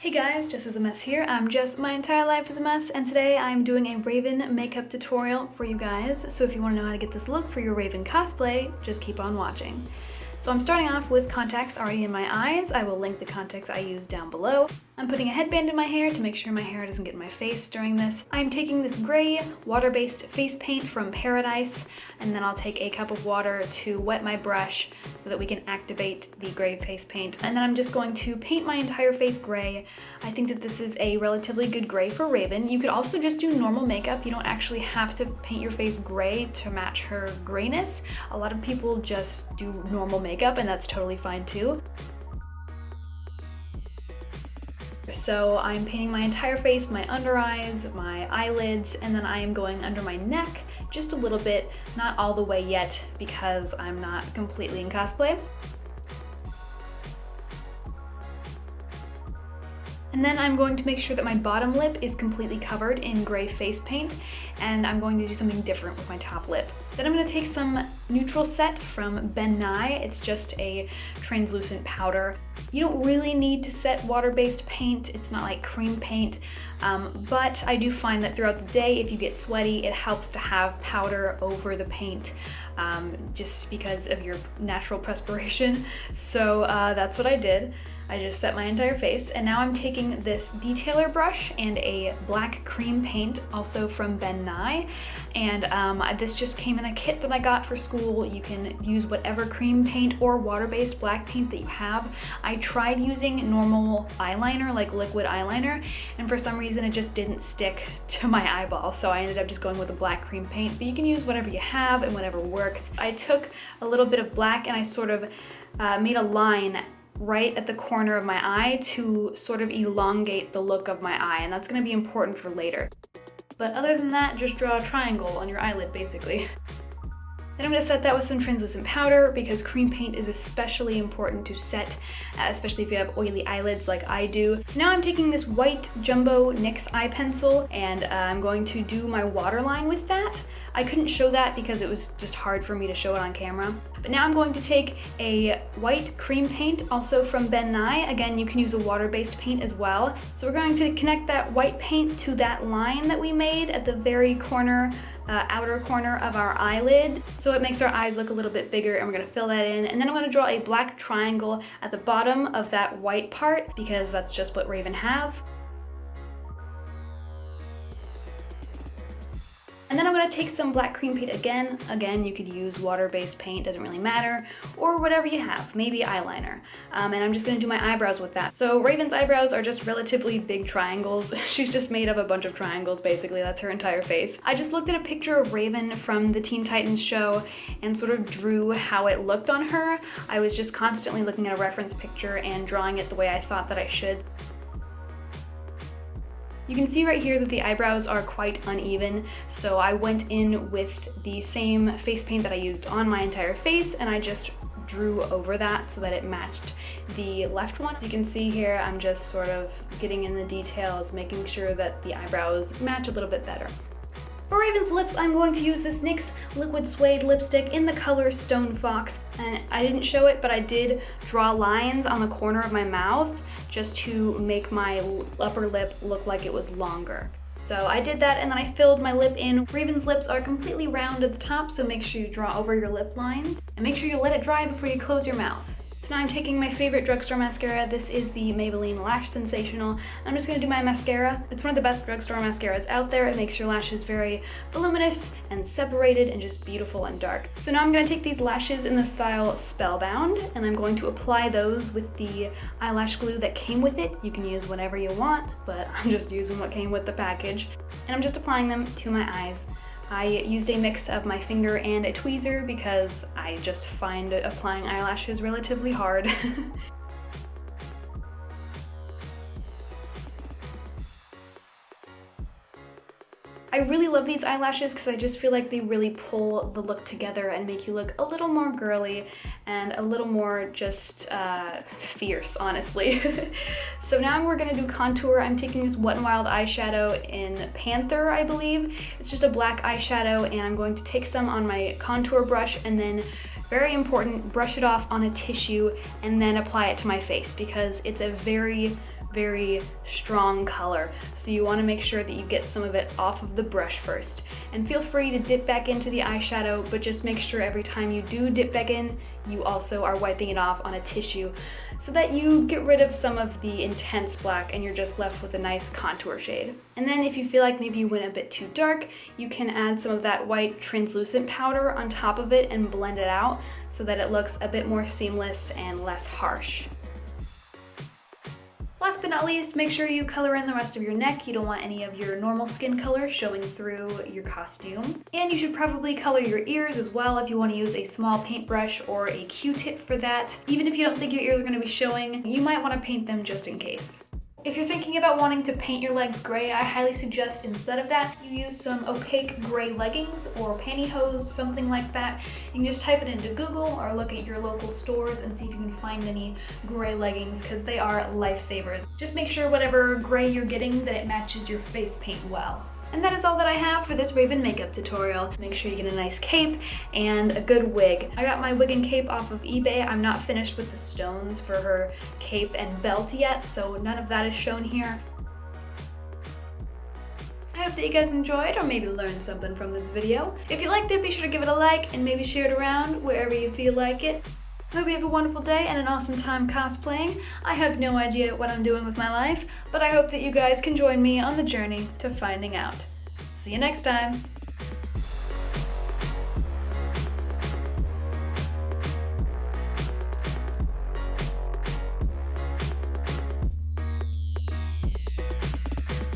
Hey guys, JessIsAMess here. I'm Jess, my entire life is a mess, and today I'm doing a Raven makeup tutorial for you guys. So if you want to know how to get this look for your Raven cosplay, just keep on watching. So I'm starting off with contacts already in my eyes. I will link the contacts I use down below. I'm putting a headband in my hair to make sure my hair doesn't get in my face during this. I'm taking this gray water-based face paint from Paradise, and then I'll take a cup of water to wet my brush so that we can activate the gray face paint. And then I'm just going to paint my entire face gray. I think that this is a relatively good gray for Raven. You could also just do normal makeup. You don't actually have to paint your face gray to match her grayness. A lot of people just do normal makeup, and that's totally fine too. So I'm painting my entire face, my under eyes, my eyelids, and then I am going under my neck just a little bit, not all the way yet because I'm not completely in cosplay. And then I'm going to make sure that my bottom lip is completely covered in gray face paint, and I'm going to do something different with my top lip. Then I'm going to take some neutral set from Nye. It's just a translucent powder. You don't really need to set water-based paint. It's not like cream paint, but I do find that throughout the day, if you get sweaty, it helps to have powder over the paint just because of your natural perspiration. So that's what I did. I just set my entire face, and now I'm taking this detailer brush and a black cream paint, also from Nye, and this just came in a kit that I got for school. You can use whatever cream paint or water-based black paint that you have. I tried using normal eyeliner, like liquid eyeliner, and for some reason it just didn't stick to my eyeball, so I ended up just going with a black cream paint. But you can use whatever you have and whatever works. I took a little bit of black and I sort of made a line right at the corner of my eye to sort of elongate the look of my eye, and that's going to be important for later. But other than that, just draw a triangle on your eyelid basically. Then I'm going to set that with some translucent powder because cream paint is especially important to set, especially if you have oily eyelids like I do. So now I'm taking this white jumbo NYX eye pencil, and I'm going to do my waterline with that. I couldn't show that because it was just hard for me to show it on camera. But now I'm going to take a white cream paint, also from Nye. Again, you can use a water-based paint as well. So we're going to connect that white paint to that line that we made at the very corner, outer corner of our eyelid. So it makes our eyes look a little bit bigger, and we're gonna fill that in. And then I'm gonna draw a black triangle at the bottom of that white part because that's just what Raven has. And then I'm going to take some black cream paint again. Again, you could use water-based paint, doesn't really matter, or whatever you have, maybe eyeliner. And I'm just going to do my eyebrows with that. So Raven's eyebrows are just relatively big triangles. She's just made up a bunch of triangles, basically. That's her entire face. I just looked at a picture of Raven from the Teen Titans show and sort of drew how it looked on her. I was just constantly looking at a reference picture and drawing it the way I thought that I should. You can see right here that the eyebrows are quite uneven, so I went in with the same face paint that I used on my entire face, and I just drew over that so that it matched the left one. As you can see here, I'm just sort of getting in the details, making sure that the eyebrows match a little bit better. For Raven's lips, I'm going to use this NYX Liquid Suede lipstick in the color Stone Fox. And I didn't show it, but I did draw lines on the corner of my mouth just to make my upper lip look like it was longer. So I did that, and then I filled my lip in. Raven's lips are completely round at the top, so make sure you draw over your lip line. And make sure you let it dry before you close your mouth. So now I'm taking my favorite drugstore mascara. This is the Maybelline Lash Sensational. I'm just going to do my mascara. It's one of the best drugstore mascaras out there. It makes your lashes very voluminous and separated and just beautiful and dark. So now I'm going to take these lashes in the style Spellbound, and I'm going to apply those with the eyelash glue that came with it. You can use whatever you want, but I'm just using what came with the package. And I'm just applying them to my eyes. I used a mix of my finger and a tweezer because I just find applying eyelashes relatively hard. I really love these eyelashes because I just feel like they really pull the look together and make you look a little more girly and a little more just fierce, honestly. So now we're gonna do contour. I'm taking this Wet n Wild eyeshadow in Panther, I believe. It's just a black eyeshadow, and I'm going to take some on my contour brush and then, very important, brush it off on a tissue and then apply it to my face because it's a very very strong color. So you want to make sure that you get some of it off of the brush first. And feel free to dip back into the eyeshadow, but just make sure every time you do dip back in, you also are wiping it off on a tissue so that you get rid of some of the intense black and you're just left with a nice contour shade. And then if you feel like maybe you went a bit too dark, you can add some of that white translucent powder on top of it and blend it out so that it looks a bit more seamless and less harsh. Last but not least, make sure you color in the rest of your neck. You don't want any of your normal skin color showing through your costume. And you should probably color your ears as well if you want to use a small paintbrush or a Q-tip for that. Even if you don't think your ears are going to be showing, you might want to paint them just in case. If you're thinking about wanting to paint your legs gray, I highly suggest instead of that, you use some opaque gray leggings or pantyhose, something like that. You can just type it into Google or look at your local stores and see if you can find any gray leggings because they are lifesavers. Just make sure whatever gray you're getting that it matches your face paint well. And that is all that I have for this Raven makeup tutorial. Make sure you get a nice cape and a good wig. I got my wig and cape off of eBay. I'm not finished with the stones for her cape and belt yet, so none of that is shown here. I hope that you guys enjoyed or maybe learned something from this video. If you liked it, be sure to give it a like and maybe share it around wherever you feel like it. I hope you have a wonderful day and an awesome time cosplaying. I have no idea what I'm doing with my life, but I hope that you guys can join me on the journey to finding out. See you next time!